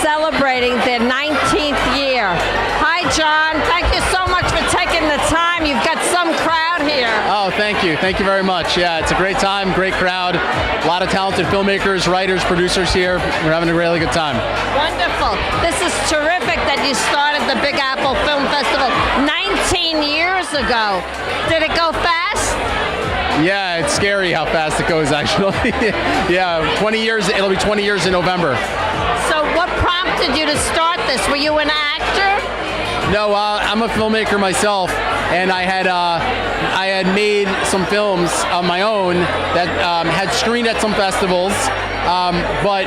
celebrating their 19th year. Hi, John. Thank you so much for taking the time. You've got some crowd here. Oh, thank you. Thank you very much. Yeah, it's a great time, great crowd. A lot of talented filmmakers, writers, producers here. We're having a really good time. Wonderful. This is terrific that you started the Big Apple Film Festival 19 years ago. Did it go fast? Yeah, it's scary how fast it goes, actually. Yeah, 20 years. It'll be 20 years in November. So what prompted you to start this? Were you an actor? No, I'm a filmmaker myself, and I had made some films on my own that had screened at some festivals, but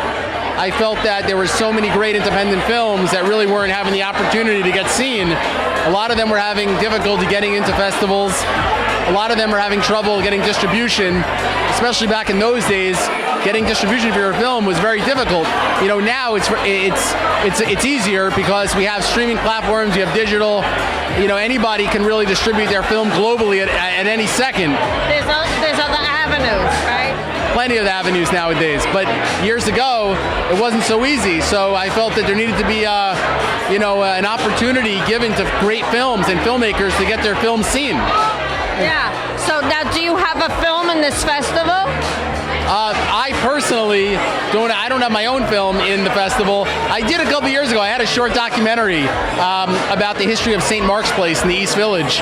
I felt that there were so many great independent films that really weren't having the opportunity to get seen. A lot of them were having difficulty getting into festivals. A lot of them are having trouble getting distribution, especially back in those days. Getting distribution for your film was very difficult. You know, now it's easier because we have streaming platforms, we have digital. You know, anybody can really distribute their film globally at any second. There's other avenues, right? Plenty of avenues nowadays, but years ago it wasn't so easy. So I felt that there needed to be, an opportunity given to great films and filmmakers to get their films seen. Yeah. So now, do you have a film in this festival? I personally don't have my own film in the festival. I did a couple years ago. I had a short documentary about the history of St. Mark's Place in the East Village,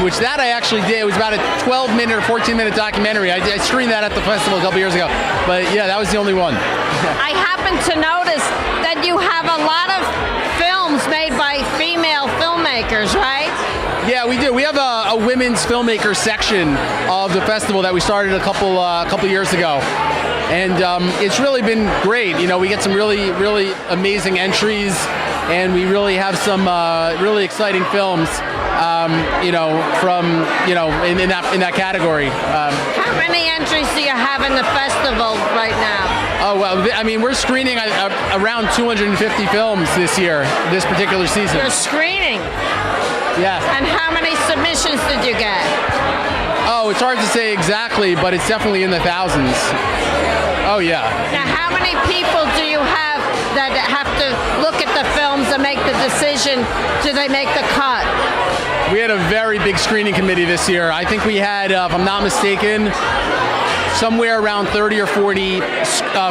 which that I actually did. It was about a 12-minute or 14-minute documentary. I screened that at the festival a couple years ago. But yeah, that was the only one. I happen to notice that you have a lot of films made by female filmmakers, right? Yeah, we do. We have a women's filmmaker section of the festival that we started a couple years ago, and it's really been great. You know, we get some really amazing entries, and we really have some really exciting films. In that category. How many entries do you have in the festival right now? Oh well, I mean, we're screening around 250 films this particular season. You're screening. Yeah. And how many submissions did you get? Oh, it's hard to say exactly, but it's definitely in the thousands. Oh, yeah. Now, how many people do you have that have to look at the films and make the decision, do they make the cut? We had a very big screening committee this year. I think we had, if I'm not mistaken, somewhere around 30 or 40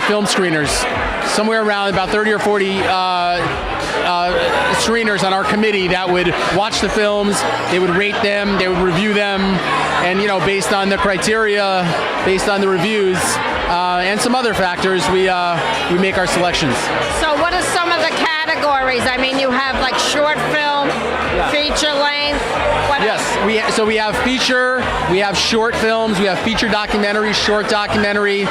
film screeners. Somewhere around about 30 or 40 screeners on our committee that would watch the films, they would rate them, they would review them, and based on the criteria, based on the reviews, and some other factors, we make our selections. So what are some of the categories? I mean, you have like short film, feature length. Yes, we have feature, we have short films, we have feature documentary, short documentary,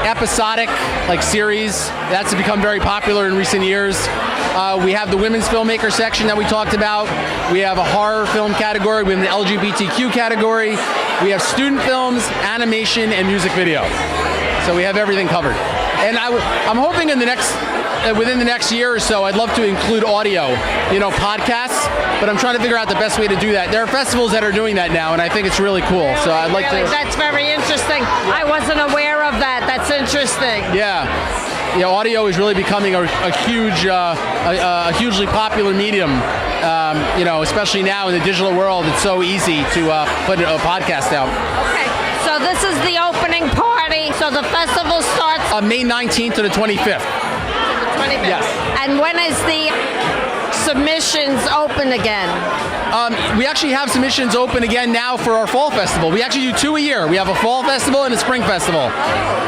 episodic, like series. That's become very popular in recent years. We have the women's filmmaker section that we talked about. We have a horror film category. We have an LGBTQ category. We have student films, animation, and music video. So we have everything covered. And I'm hoping within the next year or so, I'd love to include audio, podcasts, but I'm trying to figure out the best way to do that. There are festivals that are doing that now, and I think it's really cool. So I'd like to. That's very interesting. I wasn't aware of that. That's interesting. Yeah. Audio is really becoming a hugely popular medium. Especially now in the digital world, it's so easy to put a podcast out. Okay, so this is the opening party. So the festival starts May 19th to the 25th. The 25th. Yes. And when is the submissions open again? We actually have submissions open again now for our fall festival. We actually do 2 a year. We have a fall festival and a spring festival.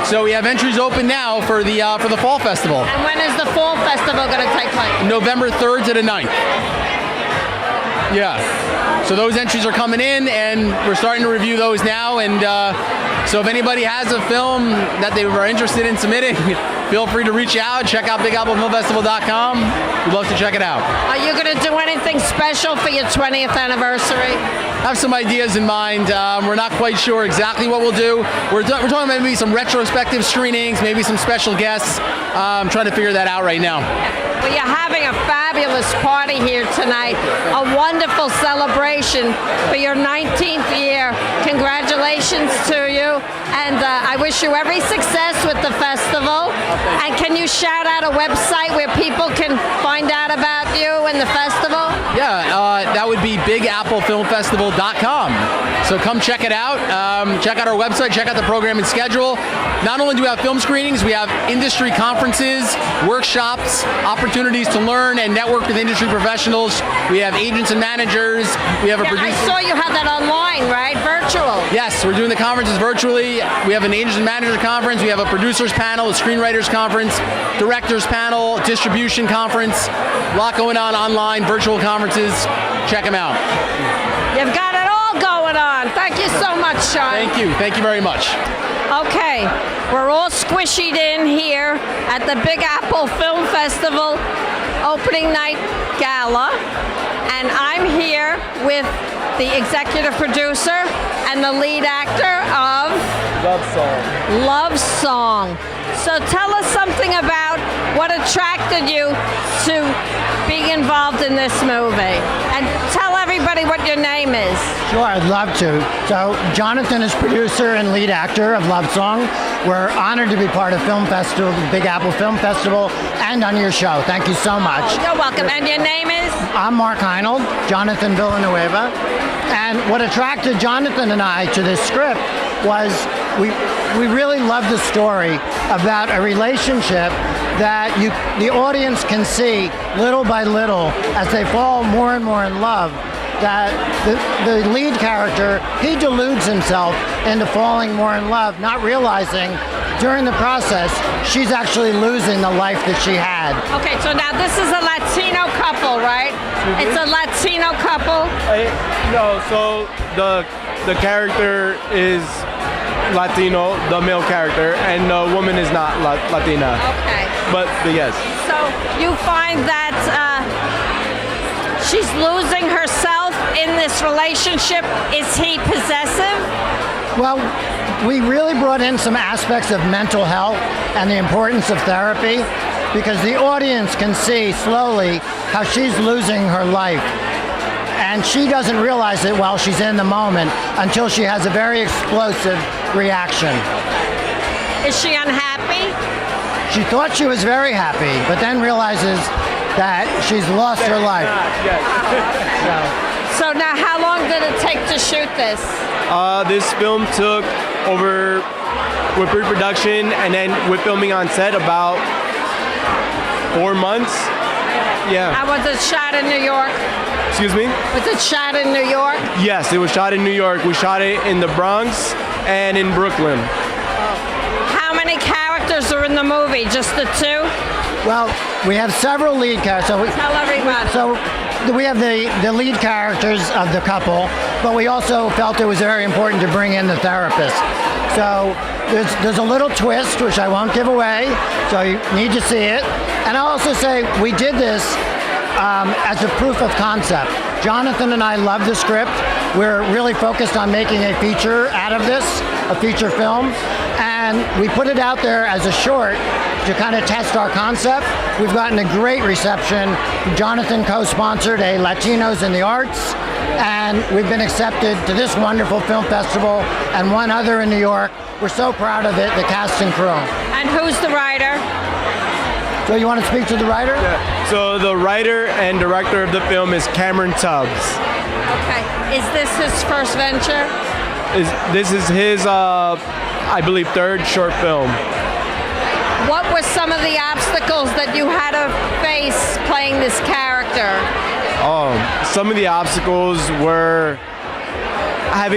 So we have entries open now for the fall festival. And when is the fall festival going to take place? November 3rd to the 9th. Yeah. So those entries are coming in, and we're starting to review those now. And so if anybody has a film that they are interested in submitting, feel free to reach out. Check out BigAppleFilmFestival.com. We'd love to check it out. Are you going to do anything special for your 20th anniversary? I have some ideas in mind. We're not quite sure exactly what we'll do. We're talking about maybe some retrospective screenings, maybe some special guests. I'm trying to figure that out right now. Well, you're having a fabulous party here tonight, a wonderful celebration for your 19th year. Congratulations to you, and I wish you every success with the festival. And can you shout out a website where people can find out about you and the festival? Yeah, that would be BigAppleFilmFestival.com. So come check it out. Check out our website, check out the program and schedule. Not only do we have film screenings, we have industry conferences, workshops, opportunities to learn and network with industry professionals. We have agents and managers. We have a producer. I saw you have that online, right? Virtual. Yes, we're doing the conferences virtually. We have an agents and managers conference. We have a producers panel, a screenwriters conference, directors panel, distribution conference. A lot going on online, virtual conferences. Check them out. You've got it all going on. Thank you so much, Sean. Thank you. Thank you very much. Okay, we're all squishied in here at the Big Apple Film Festival opening night gala, and I'm here with the executive producer and the lead actor of Love Song. Love Song. So tell us something about what attracted you to being involved in this movie, and tell everybody what your name is. Sure, I'd love to. So Jonathan is producer and lead actor of Love Song. We're honored to be part of Film Festival, the Big Apple Film Festival, and on your show. Thank you so much. Oh, you're welcome. And your name is? I'm Mark Heinold, Jonathan Villanueva. And what attracted Jonathan and I to this script was we really love the story about a relationship that the audience can see little by little as they fall more and more in love. That the lead character, he deludes himself into falling more in love, not realizing during the process she's actually losing the life that she had. Okay, so now this is a Latino couple, right? It's a Latino couple. No, so the character is Latino, the male character, and the woman is not Latina. Okay. But yes. So you find that she's losing herself in this relationship. Is he possessive? Well, we really brought in some aspects of mental health and the importance of therapy, because the audience can see slowly how she's losing her life. And she doesn't realize it while she's in the moment until she has a very explosive reaction. Is she unhappy? She thought she was very happy, but then realizes that she's lost her life. Yes. So now how long did it take to shoot this? This film took over, with pre-production and then with filming on set, about 4 months. Yeah. And was it shot in New York? Excuse me? Was it shot in New York? Yes, it was shot in New York. We shot it in the Bronx and in Brooklyn. How many characters are in the movie? Just the two? Well, we have several lead characters. Tell everybody. So we have the lead characters of the couple, but we also felt it was very important to bring in the therapist. So there's a little twist, which I won't give away, so you need to see it. And I'll also say we did this as a proof of concept. Jonathan and I love the script. We're really focused on making a feature out of this, a feature film. And we put it out there as a short to kind of test our concept. We've gotten a great reception. Jonathan co-sponsored a Latinos in the Arts, and we've been accepted to this wonderful film festival and one other in New York. We're so proud of it, the cast and crew. And who's the writer? So you want to speak to the writer? Yeah. So the writer and director of the film is Cameron Tubbs. Okay. Is this his first venture? This is his, I believe, third short film. What were some of the obstacles that you had to face playing this character? Some of the obstacles were I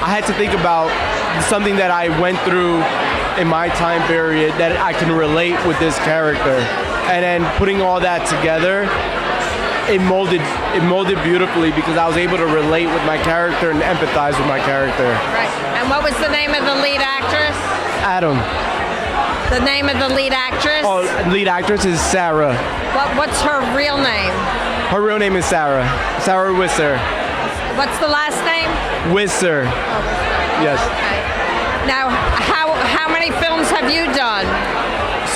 had to think about something that I went through in my time period that I can relate with this character. And then putting all that together, it molded beautifully because I was able to relate with my character and empathize with my character. Right. And what was the name of the lead actress? Adam. The name of the lead actress? Oh, lead actress is Sarah. What's her real name? Her real name is Sarah. Sarah Wisser. What's the last name? Wisser. Yes. Okay. Now, how many films have you done?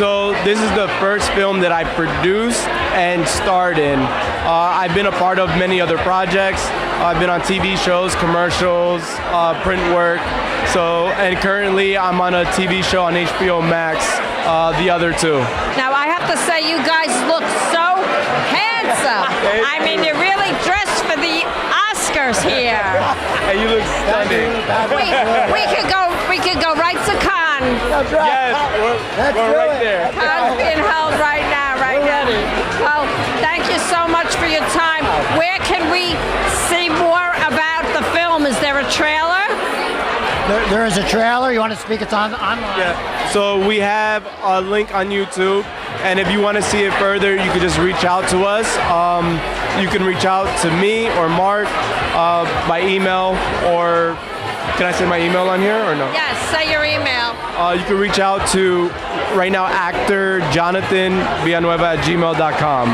So this is the first film that I produced and starred in. I've been a part of many other projects. I've been on TV shows, commercials, print work. So, and currently I'm on a TV show on HBO Max, The Other Two. Now, I have to say, you guys look so handsome. I mean, you're really dressed for the Oscars here. And you look stunning. We could go right to Cannes. That's right. Yes, we're right there. Cannes being held right now, Well, thank you so much for your time. Where can we see more about the film? Is there a trailer? There is a trailer. You want to speak? It's online. Yeah. So we have a link on YouTube, and if you want to see it further, you can just reach out to us. You can reach out to me or Mark by email, or can I say my email on here or no? Yes, say your email. You can reach out to right now actor Jonathan Villanueva@gmail.com. A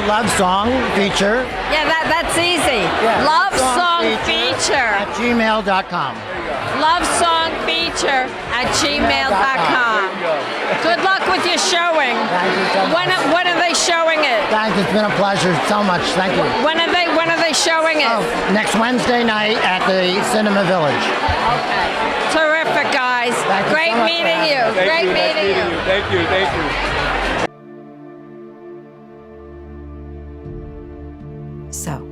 love song feature. Yeah, that's easy. Yeah, Love song feature. at gmail.com. Love song feature at gmail.com. Good luck with your showing. Thank you so much. When are they showing it? Thanks. It's been a pleasure so much. Thank you. When are they showing it? Next Wednesday night at the Cinema Village. Okay. Terrific, guys. Thank you Great so much meeting for you. having me. Great meeting you. Thank you. So,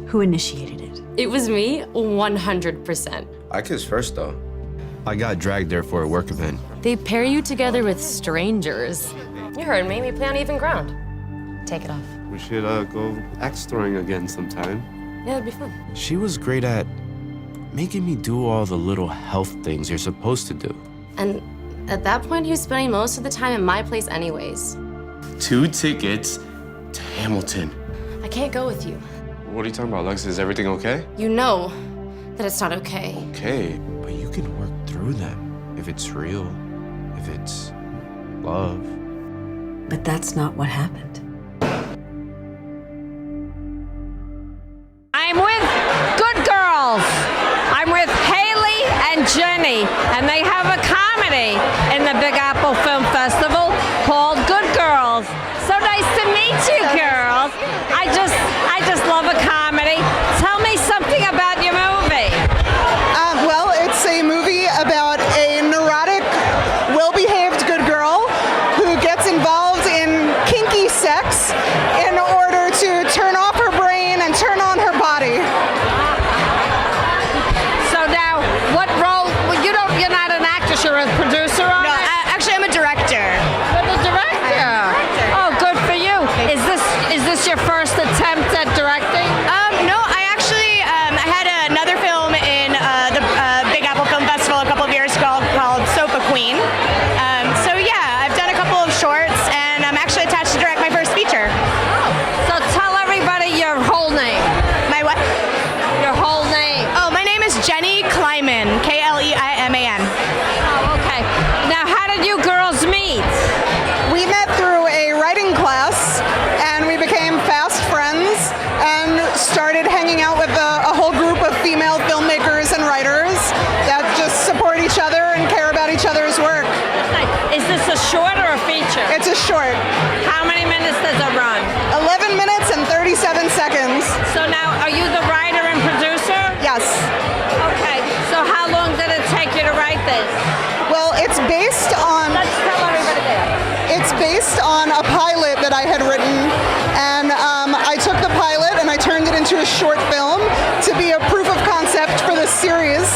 who initiated it? It was me, 100%. I kissed first, though. I got dragged there for a work event. They pair you together with strangers. You heard me, we play on even ground. Take it off. We should go axe throwing again sometime. Yeah, it'd be fun. She was great at making me do all the little health things you're supposed to do. And at that point, he was spending most of the time at my place anyways. 2 tickets to Hamilton. I can't go with you. What are you talking about, Lex? Is everything okay? You know that it's not okay. Okay, but you can work through them. If it's real, if it's love. But that's not what happened. I'm with Good Girls. I'm with Haley and Jenny, and they have a comedy in the Big Apple Film Festival called Good Girls. So nice to meet you, girls. I just love a comedy. Tell me something about your movie. Well, it's a movie about a neurotic, well-behaved good girl who gets involved in kinky sex in order to turn off her brain and turn on her body. So now, what role? Well, you're not an actress. You're a producer on No, it. actually, I'm a director. You're the director. Oh, good for you. Is this your first attempt at directing? No, I had another film in the Big Apple Film Festival a couple of years ago called Sofa Queen. So yeah, I've done a couple of shorts, and I'm actually attached to direct my first feature. So tell everybody your whole name. My what? Your whole name. Oh, my name is Jenny Kleiman, Kleiman. Oh, okay. Now, how did you girls meet? We met through a writing class, and we became fast friends and started hanging out with a whole group of female filmmakers and writers that just support each other and care about each other's work. Is this a short or a feature? It's a short, How many minutes does it run? 11 minutes and 37 seconds. So now, are you the writer and producer? Yes. Okay. So how long did it take you to write this? Well, it's based on a pilot that I had written, and I took the pilot and I turned it into a short film to be a proof of concept for the series.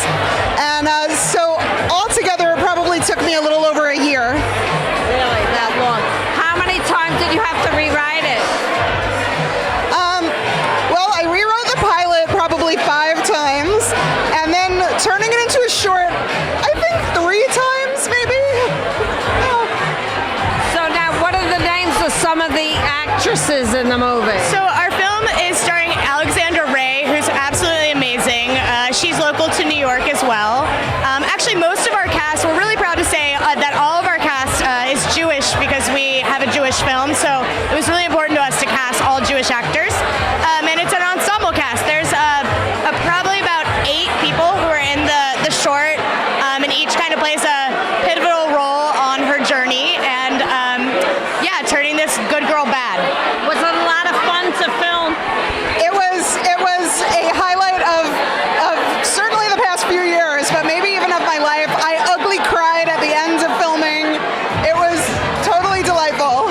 And so altogether, it probably took me a little over a year. Really, that long? How many times did you have to rewrite it? Well, I rewrote the pilot probably 5 times, and then turning it into a short, I think 3 times maybe. So now, what are the names of some of the actresses in the movie? So our film is starring Alexandra Ray, who's absolutely amazing. She's local to New York as well. Actually, most of our cast, we're really proud to say that all of our cast is Jewish because we have a Jewish film. So it was really important to us to cast all Jewish actors. And it's an ensemble cast. There's probably about 8 people who are in the short, and each kind of plays a pivotal role on her turning this good girl bad. Was it a lot of fun to film? It was a highlight of certainly the past few years, but maybe even of my life. I ugly cried at the end of filming. It was totally delightful.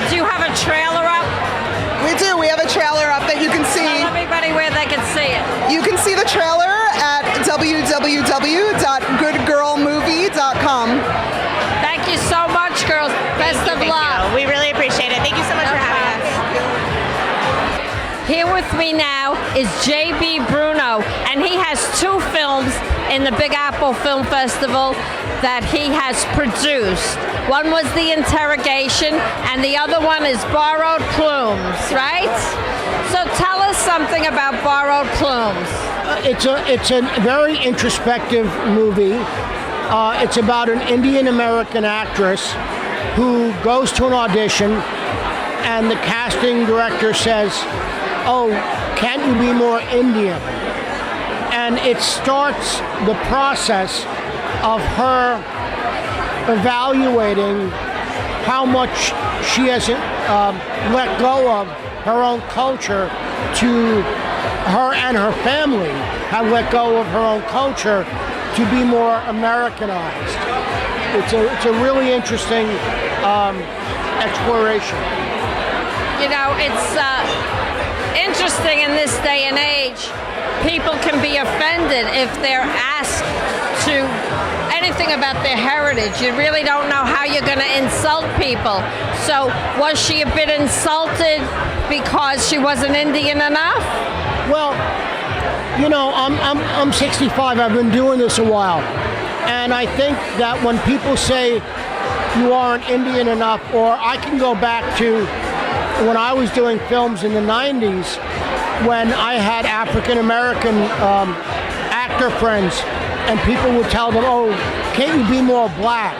Do you have a trailer up? We do. We have a trailer up that you can see. Tell everybody where they can see it. You can see the trailer at www.goodgirlmovie.com. Thank you so much, girls. Best of luck. We really appreciate it. Thank you so much for having us. Here with me now is J.B. Bruno, and he has 2 films in the Big Apple Film Festival that he has produced. One was The Interrogation, and the other one is Borrowed Plumes, right? So tell us something about Borrowed Plumes. It's a very introspective movie. It's about an Indian American actress who goes to an audition, and the casting director says, "Oh, can't you be more Indian?" And it starts the process of her evaluating how much she hasn't let go of her own culture. To her and her family have let go of her own culture to be more Americanized. It's a really interesting exploration. You know, it's interesting in this day and age. People can be offended if they're asked to anything about their heritage. You really don't know how you're going to insult people. So was she a bit insulted because she wasn't Indian enough? Well, you know, I'm 65. I've been doing this a while, and I think that when people say you aren't Indian enough, or I can go back to when I was doing films in the 90s, when I had African American actor friends, and people would tell them, "Oh, can't you be more black?"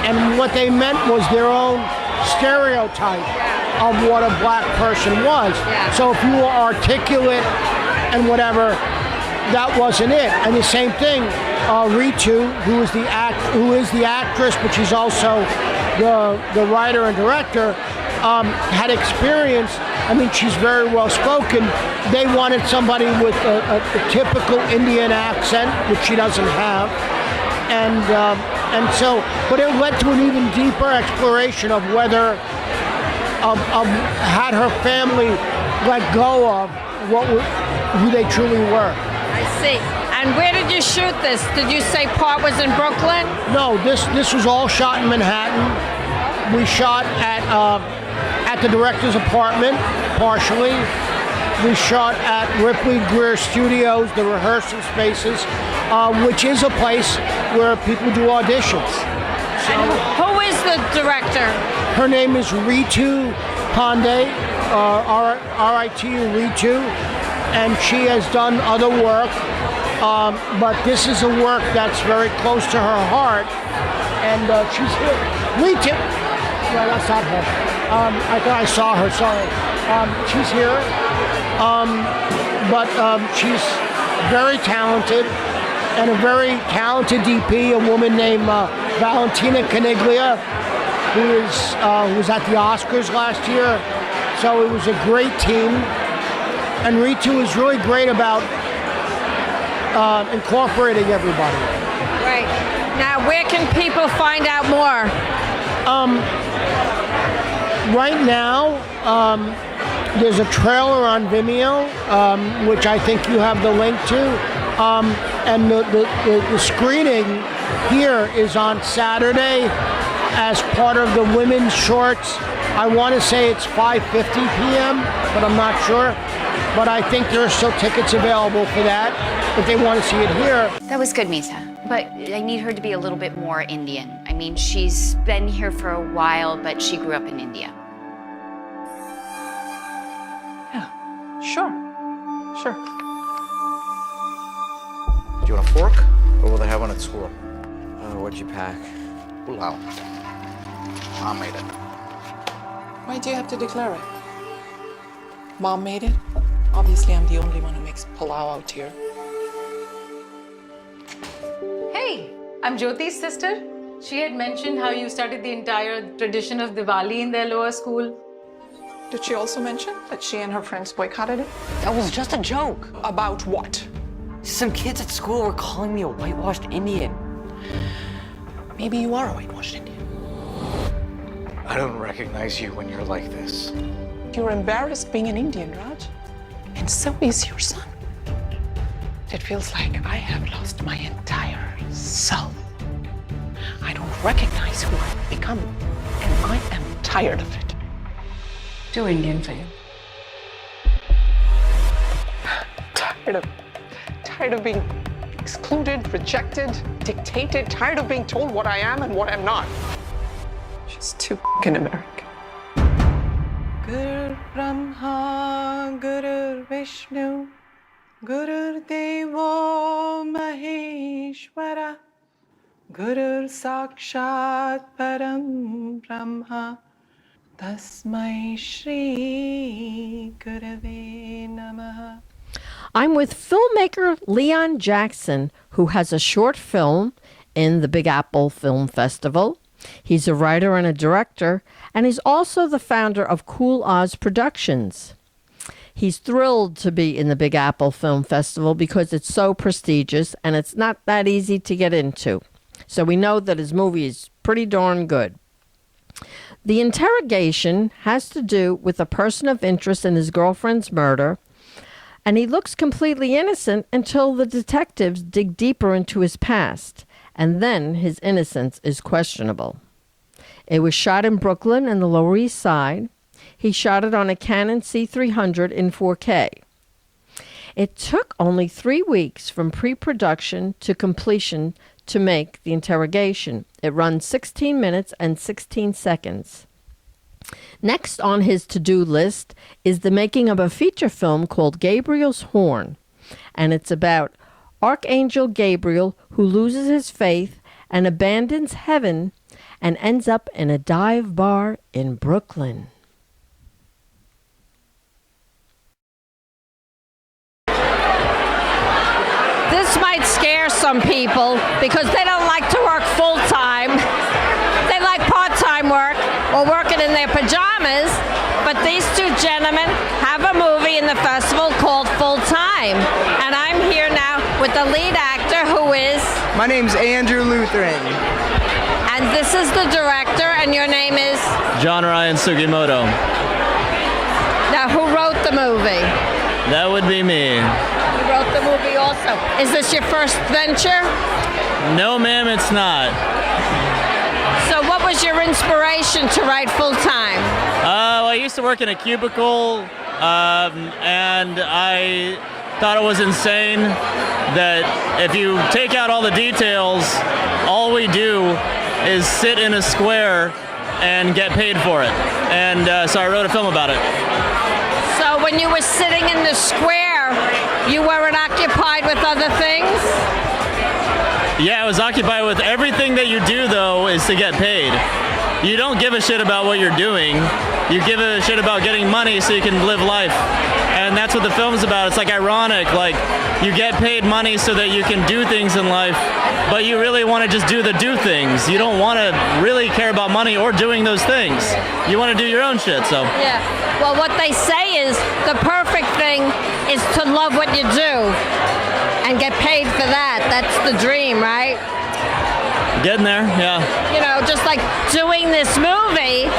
And what they meant was their own stereotype of what a black person was. Yeah. So if you were articulate and whatever, that wasn't it. And the same thing, Ritu, who is the actress, but she's also the writer and director, had experience. I mean, she's very well spoken. They wanted somebody with a typical Indian accent, which she doesn't have, and so, but it led to an even deeper exploration of whether had her family let go of who they truly were. I see. And where did you shoot this? Did you say part was in Brooklyn? No, this was all shot in Manhattan. We shot at the director's apartment, partially. We shot at Ripley Greer Studios, the rehearsal spaces, which is a place where people do auditions. So, And who is the director? her name is Ritu Pandey, R-I-T-U, Ritu, and she has done other work, but this is a work that's very close to her heart, and she's here. Ritu! No, that's not her. I thought I saw her, sorry. She's here, but she's very talented, and a very talented DP, a woman named Valentina Caniglia, who was at the Oscars last year. So it was a great team, and Ritu is really great about incorporating everybody. Right. Now, where can people find out more? Right now, there's a trailer on Vimeo, which I think you have the link to, and the screening here is on Saturday as part of the women's shorts. I want to say it's 5:50 p.m., but I'm not sure. But I think there are still tickets available for that if they want to see it here. That was good, Misa. But I need her to be a little bit more Indian. I mean, she's been here for a while, but she grew up in India. Sure. Do you want a fork, or will they have one at school? What'd you pack? Pulao. Mom made it. Why do you have to declare it? Mom made it? Obviously, I'm the only one who makes pulao out here. Hey, I'm Jyoti's sister. She had mentioned how you started the entire tradition of Diwali in their lower school. Did she also mention that she and her friends boycotted it? That was just a joke. About what? Some kids at school were calling me a whitewashed Indian. Maybe you are a whitewashed Indian. I don't recognize you when you're like this. You're embarrassed being an Indian, Raj. And so is your son. It feels like I have lost my entire soul. I don't recognize who I've become, and I am tired of it. Too Indian for you. Tired of being excluded, rejected, dictated, tired of being told what I am and what I'm not. She's too f***ing American. Guru Brahma, Guru Vishnu, Guru Devo Maheshwara, Guru Sakshat Param Brahma, Tasmai Shri Gurave Namaha. I'm with filmmaker Leon Jackson, who has a short film in the Big Apple Film Festival. He's a writer and a director, and he's also the founder of Cool Oz Productions. He's thrilled to be in the Big Apple Film Festival because it's so prestigious and it's not that easy to get into. So we know that his movie is pretty darn good. The Interrogation has to do with a person of interest in his girlfriend's murder, and he looks completely innocent until the detectives dig deeper into his past, and then his innocence is questionable. It was shot in Brooklyn and the Lower East Side. He shot it on a Canon C300 in 4K. It took only 3 weeks from pre-production to completion to make The Interrogation. It runs 16 minutes and 16 seconds. Next on his to-do list is the making of a feature film called Gabriel's Horn, and it's about Archangel Gabriel who loses his faith and abandons heaven and ends up in a dive bar in Brooklyn. This might scare some people because they don't like to work full-time. They like part-time work or working in their pajamas, but these two gentlemen have a movie in the festival called Full Time, and I'm here now with the lead actor who is... My name's Andrew Lutheran. And this is the director, and your name is... John Ryan Sugimoto. Now, who wrote the movie? That would be me. You wrote the movie also. Is this your first venture? No, ma'am, it's not. So what was your inspiration to write Full Time? I used to work in a cubicle, and I thought it was insane that if you take out all the details, all we do is sit in a square and get paid for it. And so I wrote a film about it. So when you were sitting in the square, you weren't occupied with other things? Yeah, I was occupied with everything that you do, though, is to get paid. You don't give a shit about what you're doing. You give a shit about getting money so you can live life. And that's what the film's about. It's like ironic, like you get paid money so that you can do things in life, but you really want to just do things. You don't want to really care about money or doing those things. You want to do your own shit, so. Yeah, well, what they say is the perfect thing is to love what you do and get paid for that. That's the dream, right? Getting there, yeah. You know, just like doing this movie,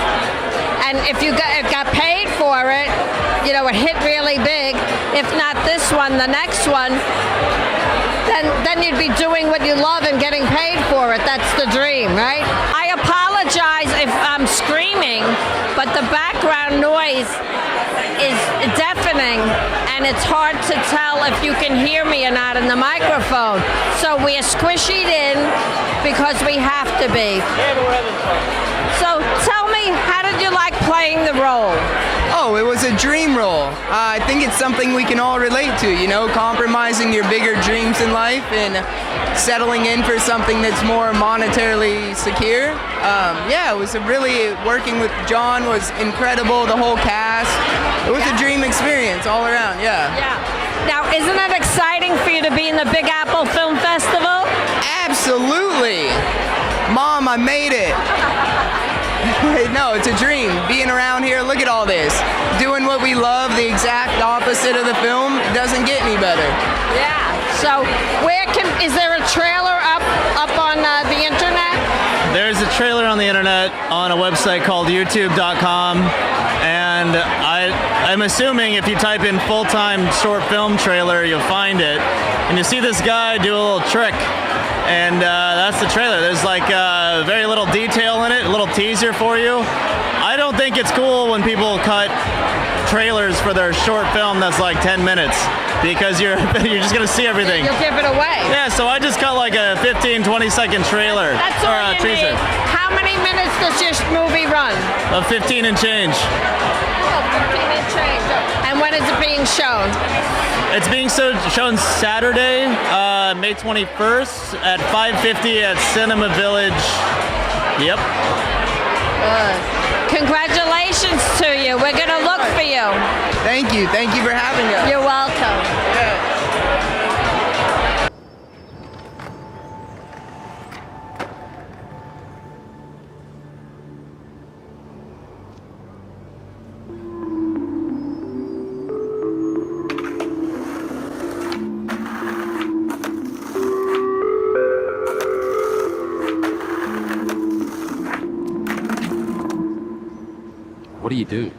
and if you got paid for it, you know, it hit really big. If not this one, the next one, then you'd be doing what you love and getting paid for it. That's the dream, right? I apologize if I'm screaming, but the background noise is deafening, and it's hard to tell if you can hear me or not in the microphone. So we're squishied in because we have to be. So tell me, how did you like playing the role? Oh, it was a dream role. I think it's something we can all relate to, you know, compromising your bigger dreams in life and settling in for something that's more monetarily secure. Yeah, it was working with John was incredible, the whole cast. It was a dream experience all around, yeah. Yeah. Now, isn't it exciting for you to be in the Big Apple Film Festival? Absolutely. Mom, I made it. No, it's a dream. Being around here, look at all this. Doing what we love, the exact opposite of the film, doesn't get any better. Yeah. So is there a trailer up on the internet? There's a trailer on the internet on a website called youtube.com, and I'm assuming if you type in full-time short film trailer, you'll find it. And you see this guy do a little trick, and that's the trailer. There's like very little detail in it, a little teaser for you. I don't think it's cool when people cut trailers for their short film that's like 10 minutes, because you're just gonna see everything. You'll give it away. Yeah, so I just cut like a 15-20 second trailer. That's all you teaser. need. How many minutes does your movie run? Of 15 and change. Oh, 15 and change. And when is it being shown? It's being shown Saturday, May 21st at 5:50 at Cinema Village. Yep. Congratulations to you. We're going to look for you. Thank you. Thank you for having us. You're welcome. Yeah. What do you do?